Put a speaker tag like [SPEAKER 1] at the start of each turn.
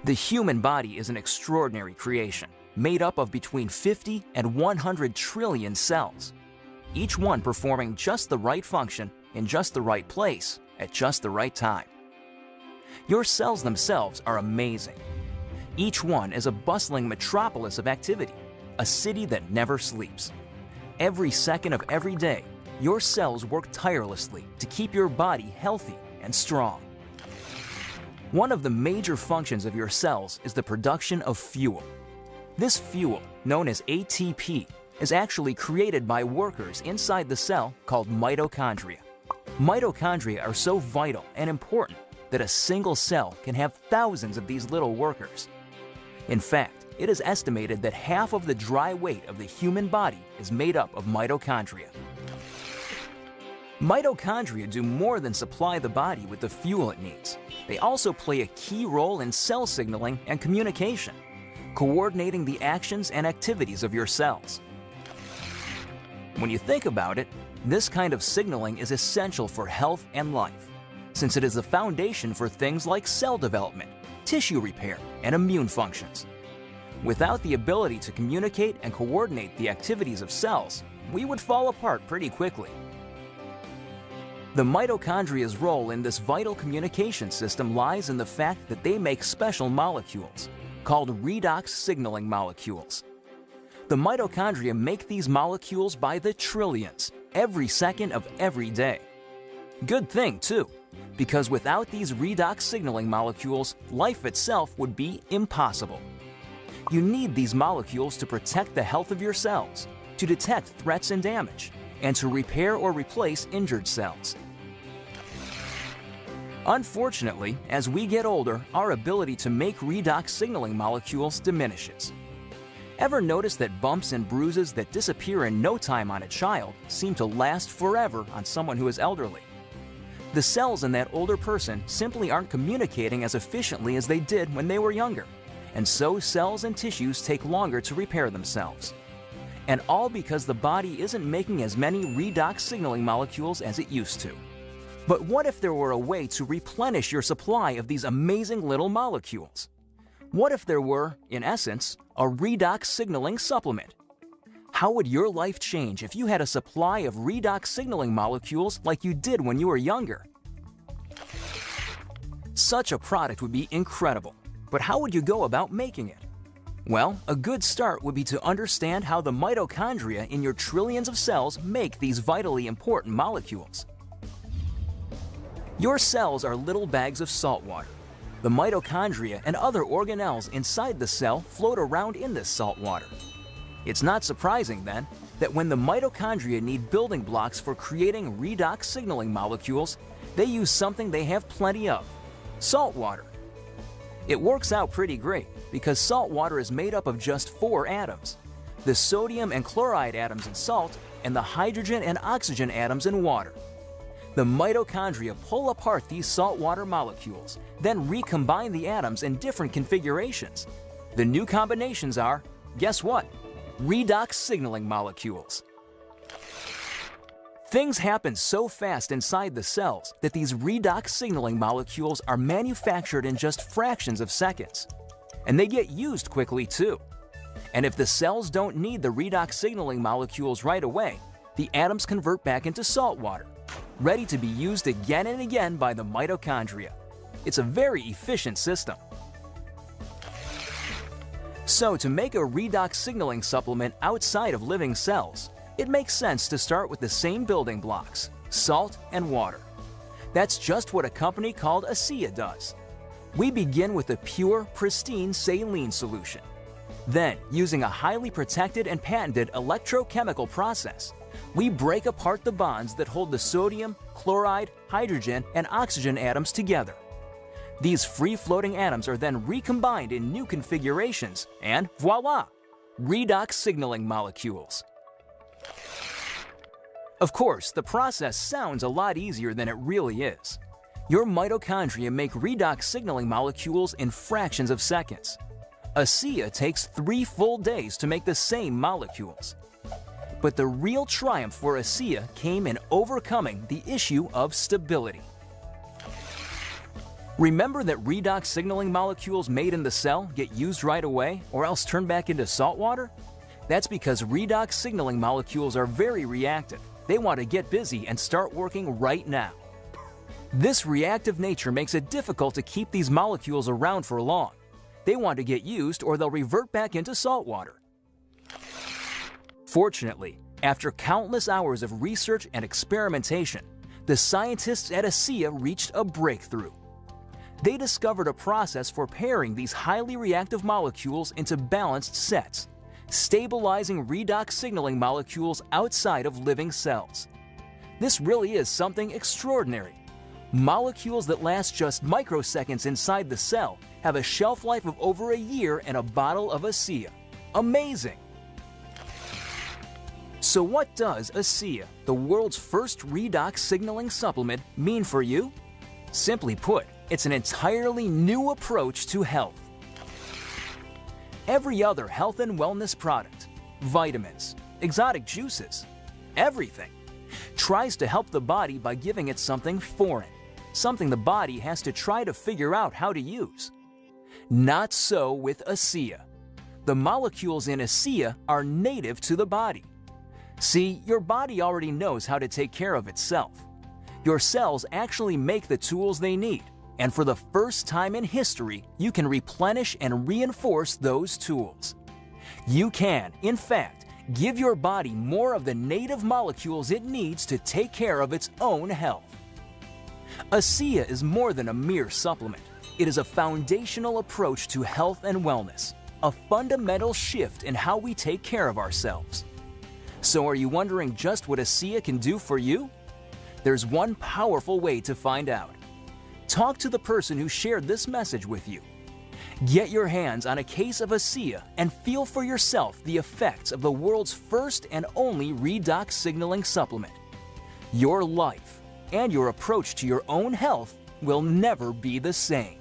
[SPEAKER 1] The human body is an extraordinary creation, made up of between 50 and 100 trillion cells, each one performing just the right function in just the right place at just the right time. Your cells themselves are amazing. Each one is a bustling metropolis of activity, a city that never sleeps. Every second of every day, your cells work tirelessly to keep your body healthy and strong. One of the major functions of your cells is the production of fuel. This fuel, known as ATP, is actually created by workers inside the cell called mitochondria. Mitochondria are so vital and important that a single cell can have thousands of these little workers. In fact, it is estimated that half of the dry weight of the human body is made up of mitochondria. Mitochondria do more than supply the body with the fuel it needs. They also play a key role in cell signaling and communication, coordinating the actions and activities of your cells. When you think about it, this kind of signaling is essential for health and life, since it is the foundation for things like cell development, tissue repair, and immune functions. Without the ability to communicate and coordinate the activities of cells, we would fall apart pretty quickly. The mitochondria's role in this vital communication system lies in the fact that they make special molecules, called redox signaling molecules. The mitochondria make these molecules by the trillions, every second of every day. Good thing, too, because without these redox signaling molecules, life itself would be impossible. You need these molecules to protect the health of your cells, to detect threats and damage, and to repair or replace injured cells. Unfortunately, as we get older, our ability to make redox signaling molecules diminishes. Ever notice that bumps and bruises that disappear in no time on a child seem to last forever on someone who is elderly? The cells in that older person simply aren't communicating as efficiently as they did when they were younger, and so cells and tissues take longer to repair themselves. And all because the body isn't making as many redox signaling molecules as it used to. But what if there were a way to replenish your supply of these amazing little molecules? What if there were, in essence, a redox signaling supplement? How would your life change if you had a supply of redox signaling molecules like you did when you were younger? Such a product would be incredible, but how would you go about making it? Well, a good start would be to understand how the mitochondria in your trillions of cells make these vitally important molecules. Your cells are little bags of salt water. The mitochondria and other organelles inside the cell float around in this salt water. It's not surprising, then, that when the mitochondria need building blocks for creating redox signaling molecules, they use something they have plenty of: salt water. It works out pretty great because salt water is made up of just 4 atoms: the sodium and chloride atoms in salt and the hydrogen and oxygen atoms in water. The mitochondria pull apart these saltwater molecules, then recombine the atoms in different configurations. The new combinations are, guess what? Redox signaling molecules. Things happen so fast inside the cells that these redox signaling molecules are manufactured in just fractions of seconds. And they get used quickly too. And if the cells don't need the redox signaling molecules right away, the atoms convert back into salt water, ready to be used again and again by the mitochondria. It's a very efficient system. So, to make a redox signaling supplement outside of living cells, it makes sense to start with the same building blocks: salt and water. That's just what a company called ASEA does. We begin with a pure, pristine saline solution. Then, using a highly protected and patented electrochemical process, we break apart the bonds that hold the sodium, chloride, hydrogen, and oxygen atoms together. These free-floating atoms are then recombined in new configurations, and voila! Redox signaling molecules. Of course, the process sounds a lot easier than it really is. Your mitochondria make redox signaling molecules in fractions of seconds. ASEA takes 3 full days to make the same molecules. But the real triumph for ASEA came in overcoming the issue of stability. Remember that redox signaling molecules made in the cell get used right away or else turn back into salt water? That's because redox signaling molecules are very reactive. They want to get busy and start working right now. This reactive nature makes it difficult to keep these molecules around for long. They want to get used or they'll revert back into salt water. Fortunately, after countless hours of research and experimentation, the scientists at ASEA reached a breakthrough. They discovered a process for pairing these highly reactive molecules into balanced sets, stabilizing redox signaling molecules outside of living cells. This really is something extraordinary. Molecules that last just microseconds inside the cell have a shelf life of over a year in a bottle of ASEA. Amazing! So what does ASEA, the world's first redox signaling supplement, mean for you? Simply put, it's an entirely new approach to health. Every other health and wellness product, vitamins, exotic juices, everything, tries to help the body by giving it something foreign, something the body has to try to figure out how to use. Not so with ASEA. The molecules in ASEA are native to the body. See, your body already knows how to take care of itself. Your cells actually make the tools they need, and for the first time in history, you can replenish and reinforce those tools. You can, in fact, give your body more of the native molecules it needs to take care of its own health. ASEA is more than a mere supplement. It is a foundational approach to health and wellness, a fundamental shift in how we take care of ourselves. So are you wondering just what ASEA can do for you? There's one powerful way to find out. Talk to the person who shared this message with you. Get your hands on a case of ASEA and feel for yourself the effects of the world's first and only redox signaling supplement. Your life and your approach to your own health will never be the same.